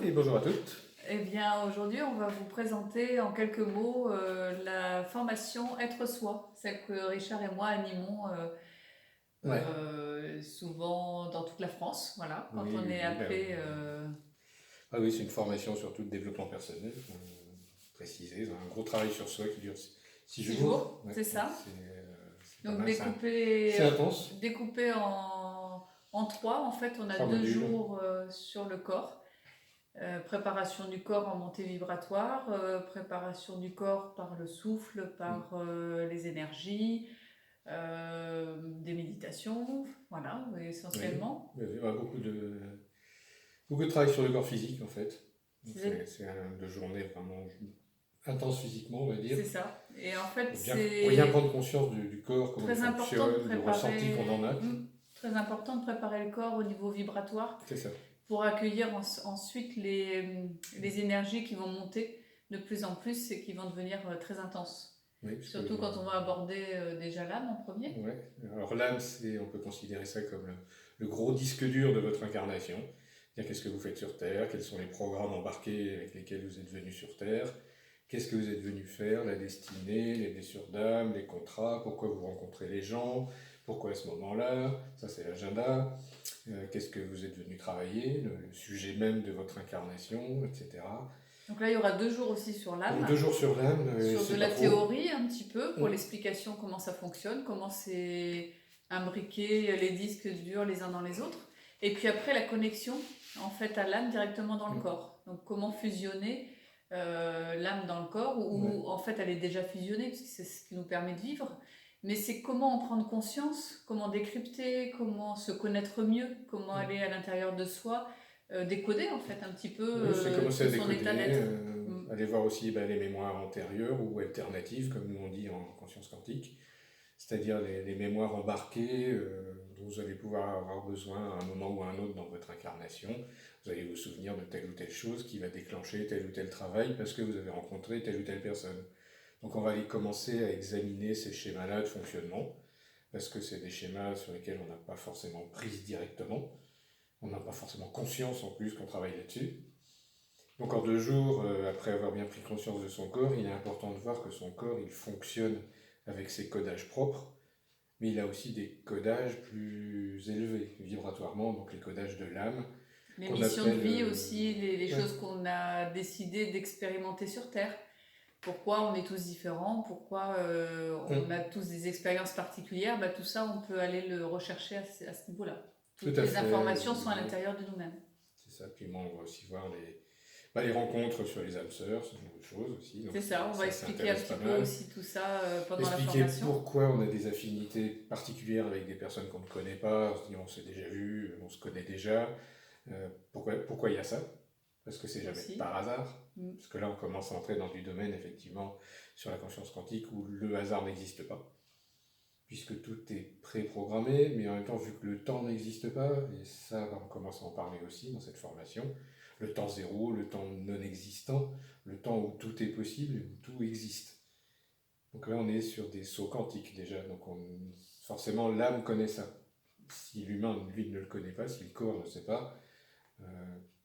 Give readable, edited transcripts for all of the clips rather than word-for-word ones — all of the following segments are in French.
Et bonjour à toutes. Eh bien, aujourd'hui, on va vous présenter en quelques mots la formation Être Soi, celle que Richard et moi animons Ouais. souvent dans toute la France, voilà, quand Oui, on oui, est oui, appelé. Ah oui, c'est une formation surtout de développement personnel, précisé. Un gros travail sur soi qui dure 6 6 jours. jours, Ouais, c'est donc ça. c'est pas Donc mal. découpé, C'est intense. découpé en trois, en fait, on a 3 modules. 2 jours sur le corps. Préparation du corps en montée vibratoire, préparation du corps par le souffle, Mm. par les énergies, des méditations, voilà, Oui, essentiellement. il y a beaucoup de travail sur le corps physique en fait. Donc C'est c'est de journée vraiment intense physiquement, on va dire. c'est ça. Et en fait, Pour bien c'est prendre conscience du corps, comment il très important de fonctionne, du ressenti qu'on en préparer, a. très important de préparer le corps au niveau vibratoire C'est ça. pour accueillir ensuite les énergies qui vont monter de plus en plus et qui vont devenir très intenses. Oui, puisque Surtout quand on va aborder déjà l'âme en premier. ouais. Alors l'âme, on peut considérer ça comme le gros disque dur de votre incarnation. C'est-à-dire qu'est-ce que vous faites sur Terre, quels sont les programmes embarqués avec lesquels vous êtes venu sur Terre, qu'est-ce que vous êtes venu faire, la destinée, les blessures d'âme, les contrats, pourquoi vous rencontrez les gens, pourquoi à ce moment-là, ça c'est l'agenda, qu'est-ce que vous êtes venu travailler, le sujet même de votre incarnation, etc. Donc là, il y aura 2 jours aussi sur Donc l'âme, 2 jours sur l'âme, sur de c'est pas la trop. théorie un petit peu, pour Hum, l'explication comment ça fonctionne, comment c'est imbriqué les disques durs les uns dans les autres. Et puis après, la connexion en fait à l'âme directement dans le hum, corps. Donc comment fusionner l'âme dans le corps, ouais, ou en fait elle est déjà fusionnée, puisque c'est ce qui nous permet de vivre. Mais c'est comment en prendre conscience, comment décrypter, comment se connaître mieux, comment hum. aller à l'intérieur de soi, décoder en fait un petit peu Oui, c'est commencer à son état décoder, d'être. Mm. aller voir aussi les mémoires antérieures ou alternatives, comme nous on dit en conscience quantique, c'est-à-dire les mémoires embarquées dont vous allez pouvoir avoir besoin à un moment ou à un autre dans votre incarnation. Vous allez vous souvenir de telle ou telle chose qui va déclencher tel ou tel travail parce que vous avez rencontré telle ou telle personne. Donc on va aller commencer à examiner ces schémas-là de fonctionnement, parce que c'est des schémas sur lesquels on n'a pas forcément prise directement, on n'a pas forcément conscience en plus qu'on travaille là-dessus. Donc en 2 jours, après avoir bien pris conscience de son corps, il est important de voir que son corps, il fonctionne avec ses codages propres, mais il a aussi des codages plus élevés vibratoirement, donc les codages de l'âme, Les qu'on missions de appelle... vie aussi, les ouais. choses qu'on a décidé d'expérimenter sur Terre. Pourquoi on est tous différents, pourquoi on a Hum, tous des expériences particulières, bah, tout ça on peut aller le rechercher à ce niveau-là. tout Toutes à les fait, informations sont à ouais, l'intérieur de nous-mêmes. c'est ça. Puis bon, on va aussi voir les rencontres sur les âmes sœurs, ce genre de choses aussi, donc C'est ça, on va ça expliquer un intéresse petit pas peu mal. aussi tout ça pendant la Expliquer formation. pourquoi on a des affinités particulières avec des personnes qu'on ne connaît pas, on se dit on s'est déjà vu, on se connaît déjà, pourquoi il y a ça? Parce que c'est jamais Aussi. par hasard. Mm. Parce que là, on commence à entrer dans du domaine, effectivement, sur la conscience quantique où le hasard n'existe pas. Puisque tout est préprogrammé, mais en même temps, vu que le temps n'existe pas, et ça, on commence à en parler aussi dans cette formation, le temps zéro, le temps non existant, le temps où tout est possible, où tout existe. Donc là, on est sur des sauts quantiques déjà. Donc forcément, l'âme connaît ça. Si l'humain, lui, ne le connaît pas, si le corps ne sait pas, euh,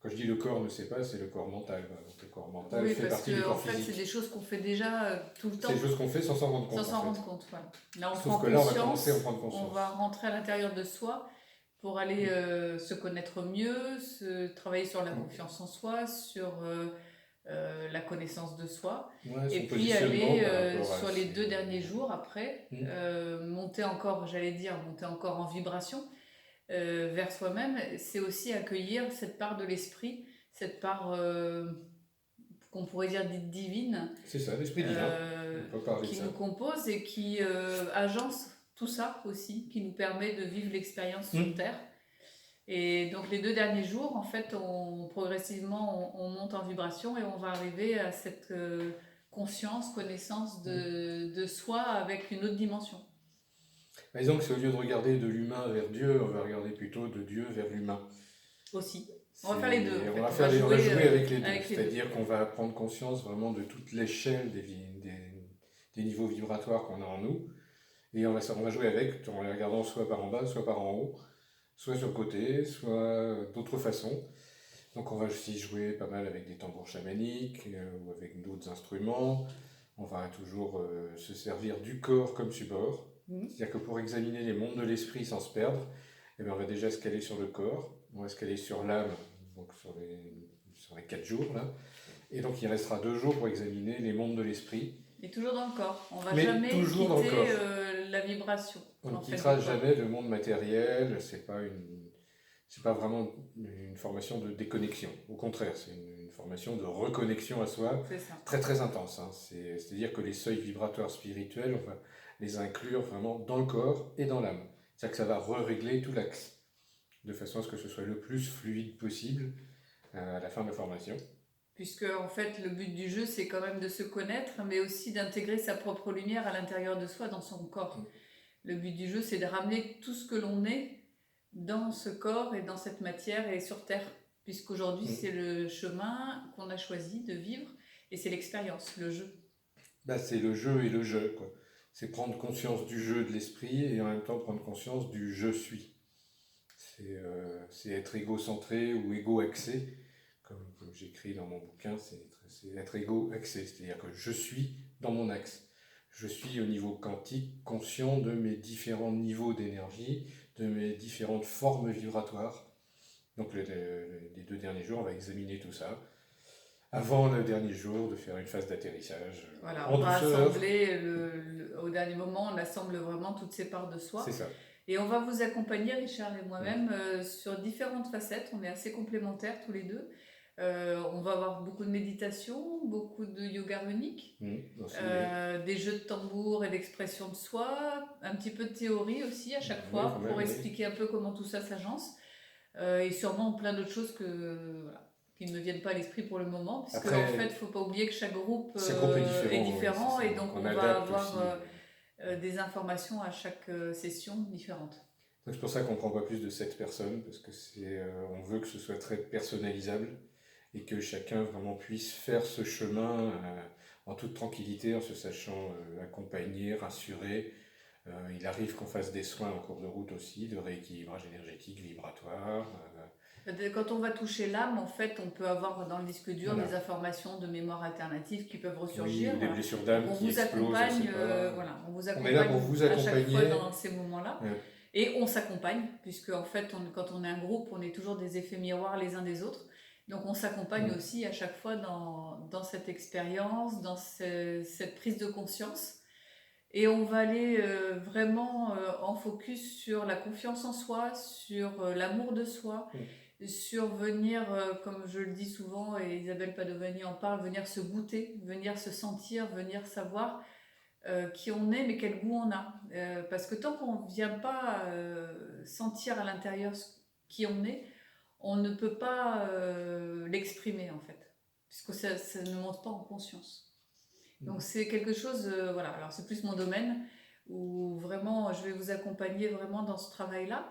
quand je dis le corps ne sait pas, c'est le corps mental. Voilà. Donc le corps mental Oui, fait parce partie du que en corps fait, c'est des physique. choses qu'on fait déjà tout le C'est des temps, choses qu'on fait sans s'en rendre sans compte en s'en fait. rendre compte. Voilà. Là, on Sauf prend que là, on va commencer à en conscience, prendre on va conscience. rentrer à l'intérieur de soi pour aller Mm. se connaître mieux, travailler sur la Mm. confiance en soi, sur la connaissance de soi, Ouais, et son puis positionnement aller par rapport à sur les ses... 2 derniers jours après, Mm. monter encore, j'allais dire, monter encore en vibration vers soi-même. C'est aussi accueillir cette part de l'esprit, cette part qu'on pourrait dire dite divine, C'est ça, l'esprit divin. On peut parler de qui ça. nous compose et qui agence tout ça aussi, qui nous permet de vivre l'expérience sur Mm. Terre. Et donc les 2 derniers jours, en fait, progressivement, on monte en vibration et on va arriver à cette conscience, connaissance Mm. de soi avec une autre dimension Par exemple, si au lieu de regarder de l'humain vers Dieu, on va regarder plutôt de Dieu vers l'humain. aussi. On va faire les deux, en On fait. va On va on va jouer jouer avec les deux. avec les deux. C'est-à-dire qu'on va prendre conscience vraiment de toute l'échelle des niveaux vibratoires qu'on a en nous. Et on va jouer avec en les regardant soit par en bas, soit par en haut, soit sur le côté, soit d'autres façons. Donc on va aussi jouer pas mal avec des tambours chamaniques ou avec d'autres instruments. On va toujours se servir du corps comme support. Mhm. C'est-à-dire que pour examiner les mondes de l'esprit sans se perdre, eh bien, on va déjà se caler sur le corps, on va se caler sur l'âme, donc sur les 4 jours là. Et donc il restera 2 jours pour examiner les mondes de l'esprit. Et toujours dans le corps. On va Mais jamais toujours dans le quitter corps. la vibration On ne en fait quittera du corps. jamais le monde matériel, c'est pas vraiment une formation de déconnexion. Au contraire, c'est une formation de reconnexion à soi, C'est ça. très très intense. Hein. C'est-à-dire que les seuils vibratoires spirituels, on va les inclure vraiment dans le corps et dans l'âme. C'est-à-dire que ça va régler tout l'axe, de façon à ce que ce soit le plus fluide possible à la fin de la formation. Puisque en fait le but du jeu c'est quand même de se connaître, mais aussi d'intégrer sa propre lumière à l'intérieur de soi, dans son corps. Le but du jeu c'est de ramener tout ce que l'on est dans ce corps et dans cette matière et sur Terre. Puisqu'aujourd'hui c'est le chemin qu'on a choisi de vivre et c'est l'expérience, le jeu. Bah, c'est le jeu et le jeu, quoi. C'est prendre conscience du jeu de l'esprit et en même temps prendre conscience du je suis. C'est être égocentré ou égo-axé, comme j'écris dans mon bouquin, c'est être égo-axé, c'est-à-dire que je suis dans mon axe. Je suis au niveau quantique conscient de mes différents niveaux d'énergie, de mes différentes formes vibratoires. Donc les 2 derniers jours, on va examiner tout ça. Avant le dernier jour, de faire une phase d'atterrissage Voilà, en on va douceur. assembler au dernier moment, on assemble vraiment toutes ces parts de soi. C'est ça. Et on va vous accompagner, Richard et moi-même, sur différentes facettes. On est assez complémentaires tous les deux. On va avoir beaucoup de méditation, beaucoup de yoga runique, des jeux de tambour et d'expression de soi, un petit peu de théorie aussi à chaque fois pour expliquer un peu comment tout ça s'agence. Et sûrement plein d'autres choses qui ne me viennent pas à l'esprit pour le moment, puisque Après, en fait, il ne faut pas oublier que chaque groupe est est différent oui, et donc on va avoir des informations à chaque session différentes. Donc c'est pour ça qu'on ne prend pas plus de 7 personnes, parce que on veut que ce soit très personnalisable et que chacun vraiment puisse faire ce chemin en toute tranquillité, en se sachant accompagné, rassuré. Il arrive qu'on fasse des soins en cours de route aussi, de rééquilibrage énergétique, vibratoire. Quand on va toucher l'âme, en fait, on peut avoir dans le disque dur des informations de mémoire alternative qui peuvent ressurgir. Oui, ou des blessures d'âme qui explosent. On vous accompagne on est là pour vous accompagner à chaque fois dans ces moments-là. Et on s'accompagne, puisque en fait, quand on est un groupe, on est toujours des effets miroirs les uns des autres. Donc on s'accompagne aussi à chaque fois dans cette expérience, dans cette prise de conscience. Et on va aller vraiment en focus sur la confiance en soi, sur l'amour de soi, sur venir, comme je le dis souvent, et Isabelle Padovani en parle, venir se goûter, venir se sentir, venir savoir qui on est, mais quel goût on a. Parce que tant qu'on ne vient pas sentir à l'intérieur qui on est, on ne peut pas l'exprimer en fait, puisque ça ne monte pas en conscience. Donc c'est quelque chose, voilà, alors c'est plus mon domaine, où vraiment je vais vous accompagner vraiment dans ce travail-là.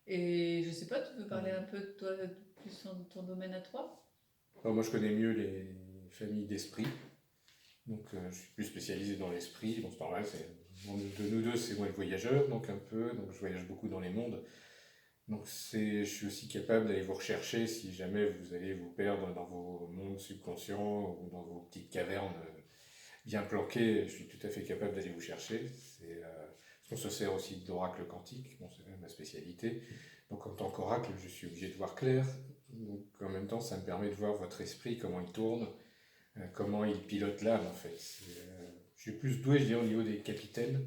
Et je sais pas, tu veux parler un peu de toi, plus de ton domaine à toi? Alors moi je connais mieux les familles d'esprit, donc je suis plus spécialisé dans l'esprit, bon c'est normal, de nous deux c'est moi le voyageur, donc je voyage beaucoup dans les mondes. Donc je suis aussi capable d'aller vous rechercher si jamais vous allez vous perdre dans vos mondes subconscients ou dans vos petites cavernes bien planquées, je suis tout à fait capable d'aller vous chercher. On se sert aussi d'oracle quantique, bon, c'est ma spécialité. Donc en tant qu'oracle, je suis obligé de voir clair. Donc en même temps, ça me permet de voir votre esprit, comment il tourne, comment il pilote l'âme en fait. Je suis plus doué, je dirais, au niveau des capitaines,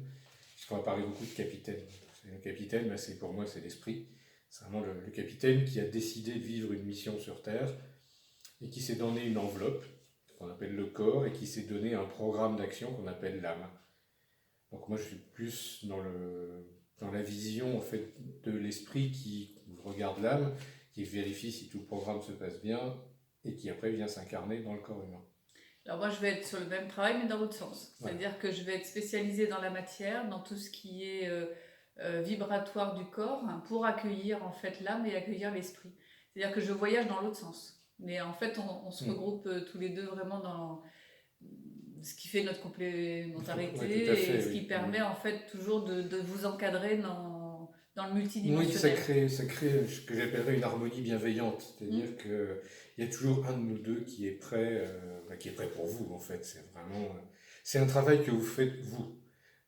puisqu'on va parler beaucoup de capitaines. Le capitaine, pour moi, c'est l'esprit. C'est vraiment le capitaine qui a décidé de vivre une mission sur Terre et qui s'est donné une enveloppe qu'on appelle le corps et qui s'est donné un programme d'action qu'on appelle l'âme. Donc moi je suis plus dans la vision en fait de l'esprit qui regarde l'âme, qui vérifie si tout le programme se passe bien et qui après vient s'incarner dans le corps humain. Alors moi je vais être sur le même travail mais dans l'autre sens. C'est-à-dire que je vais être spécialisée dans la matière, dans tout ce qui est vibratoire du corps, pour accueillir en fait l'âme et accueillir l'esprit. C'est-à-dire que je voyage dans l'autre sens. Mais en fait on se regroupe tous les deux vraiment dans ce qui fait notre complémentarité et ce qui permet en fait toujours de vous encadrer dans le Oui, multidimensionnel. ça crée ce que j'appellerais une harmonie bienveillante. Mm. C'est-à-dire qu'il y a toujours un de nous deux qui est prêt pour vous, en fait. C'est vraiment, c'est un travail que vous faites vous.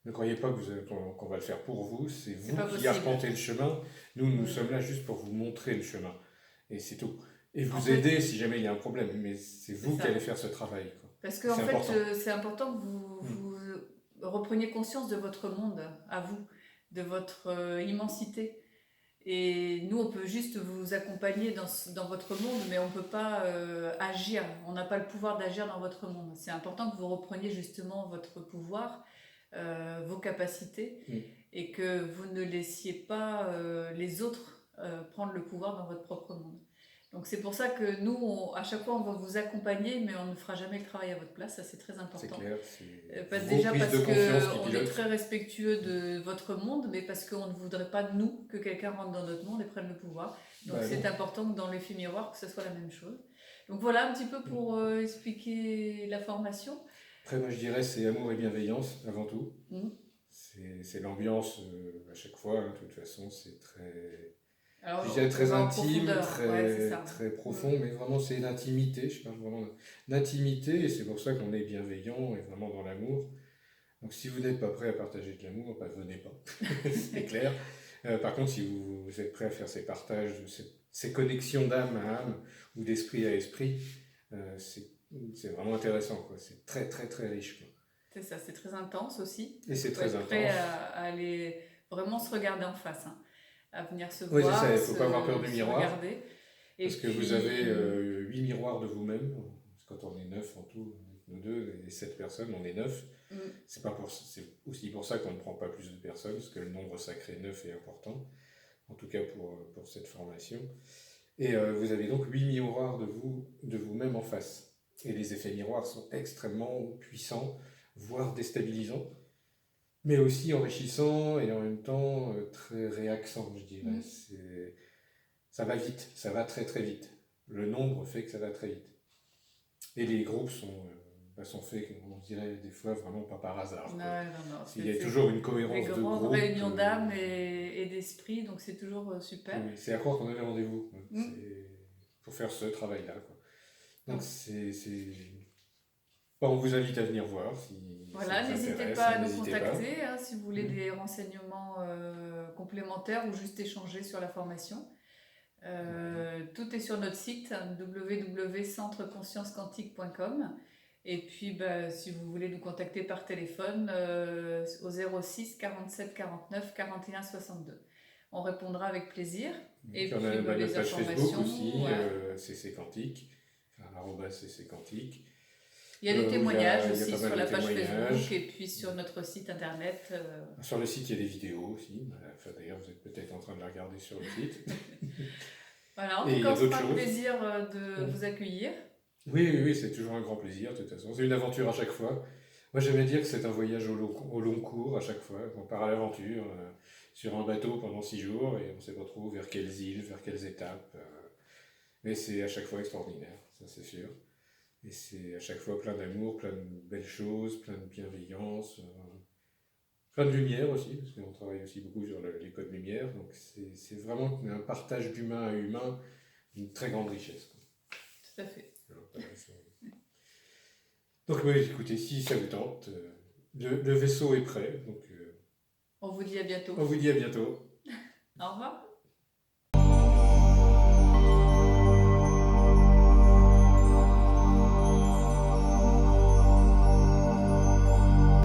Ne croyez pas qu'on va le faire pour vous, c'est C'est vous pas qui possible. arpentez le chemin. Nous Mm. sommes là juste pour vous montrer le chemin. Et c'est tout. Et En vous fait, aider si jamais il y a un problème. Mais c'est c'est vous qui ça. allez faire ce travail, quoi. Parce que Et en c'est fait, important. c'est important que vous, Mm. vous repreniez conscience de votre monde, à vous, de votre immensité. Et nous, on peut juste vous accompagner dans votre monde, mais on ne peut pas agir. On n'a pas le pouvoir d'agir dans votre monde. C'est important que vous repreniez justement votre pouvoir, vos capacités, Mm. et que vous ne laissiez pas les autres prendre le pouvoir dans votre propre monde. Donc c'est pour ça que nous, à chaque fois, on va vous accompagner, mais on ne fera jamais le travail à votre place. Ça, c'est très C'est important. clair. C'est vos Déjà prises parce de confiance qui qu'on est pilotent. très respectueux de votre monde, mais parce qu'on ne voudrait pas, nous, que quelqu'un rentre dans notre monde et prenne le pouvoir. Donc Bah c'est non. important que dans l'effet miroir, que ce soit la même chose. Donc voilà un petit peu Mm. pour expliquer la formation. Après, moi, je dirais c'est amour et bienveillance avant tout. Mm. C'est l'ambiance à chaque fois, hein, de toute façon, c'est très, je Alors dirais on très va en intime, profondeur, ouais, c'est ça. très Mm. profond, mais vraiment c'est l'intimité, je parle vraiment d'intimité, et c'est pour ça qu'on est bienveillant et vraiment dans l'amour. Donc si vous n'êtes pas prêt à partager de l'amour, bah, venez pas, c'est clair. Par contre, si vous êtes prêt à faire ces partages, ces connexions d'âme à âme ou d'esprit à esprit, euh, c'est c'est vraiment intéressant, quoi. C'est très très très riche, quoi. C'est ça, c'est très intense aussi. Et Donc c'est il faut très être prêt intense. à aller vraiment se regarder en face, hein, à venir se Oui, c'est ça, il voir, ne faut pas avoir peur du se miroir. regarder. Et Parce que vous avez puis, 8 miroirs de vous-même. Quand on est 9 en tout, nous deux, et 7 personnes, on est 9. mm, C'est aussi pour ça qu'on ne prend pas plus de personnes, parce que le nombre sacré 9 est important, en tout cas pour cette formation. Et vous avez donc 8 miroirs de vous-même en face. Et les effets miroirs sont extrêmement puissants, voire déstabilisants, mais aussi enrichissants et en même temps très réaxants, je dirais. mm. Ça va vite, ça va très très vite. Le nombre fait que ça va très vite. Et les groupes sont faits, on dirait des fois, vraiment pas par hasard, Non, quoi. non, Il y a c'est toujours une des cohérence de grandes groupe. réunions d'âme et d'esprit, donc c'est toujours super. Oui, c'est à croire qu'on avait rendez-vous, hein. Mm. C'est pour faire ce travail-là, quoi. Donc Donc on vous invite à venir voir si voilà, ça vous n'hésitez intéresse, pas à nous n'hésitez pas. contacter hein, si vous voulez Mm. des renseignements complémentaires ou juste échanger sur la formation. Tout est sur notre site www.centreconsciencequantique.com. Et puis, bah, si vous voulez nous contacter par téléphone au 06 47 49 41 62. On répondra avec plaisir. Et Puis on a puis, bah, notre les page Facebook informations. aussi, Voilà. CC Quantique, enfin, arobase CC Quantique. Il y a des Où témoignages il y a aussi pas mal sur la de page témoignages. Facebook et puis sur notre site internet. Sur le site, il y a des vidéos aussi. Enfin, d'ailleurs, vous êtes peut-être en train de la regarder sur le site. Voilà, en Et tout il y cas, a on se d'autres fera un choses. plaisir de Mm. vous accueillir. Oui, oui, oui, c'est toujours un grand plaisir, de toute façon. C'est une aventure à chaque fois. Moi, j'aimais dire que c'est un voyage au long cours à chaque fois. On part à l'aventure sur un bateau pendant 6 jours et on ne sait pas trop vers quelles îles, vers quelles étapes. Mais c'est à chaque fois extraordinaire, ça c'est sûr. Et c'est à chaque fois plein d'amour, plein de belles choses, plein de bienveillance, plein de lumière aussi, parce qu'on travaille aussi beaucoup sur les codes lumière. Donc c'est vraiment un partage d'humain à humain d'une très grande richesse, quoi. Tout à fait. Alors, voilà, donc oui, écoutez, si ça vous tente, le vaisseau est prêt. Donc On vous dit à bientôt. on vous dit à bientôt. Au revoir.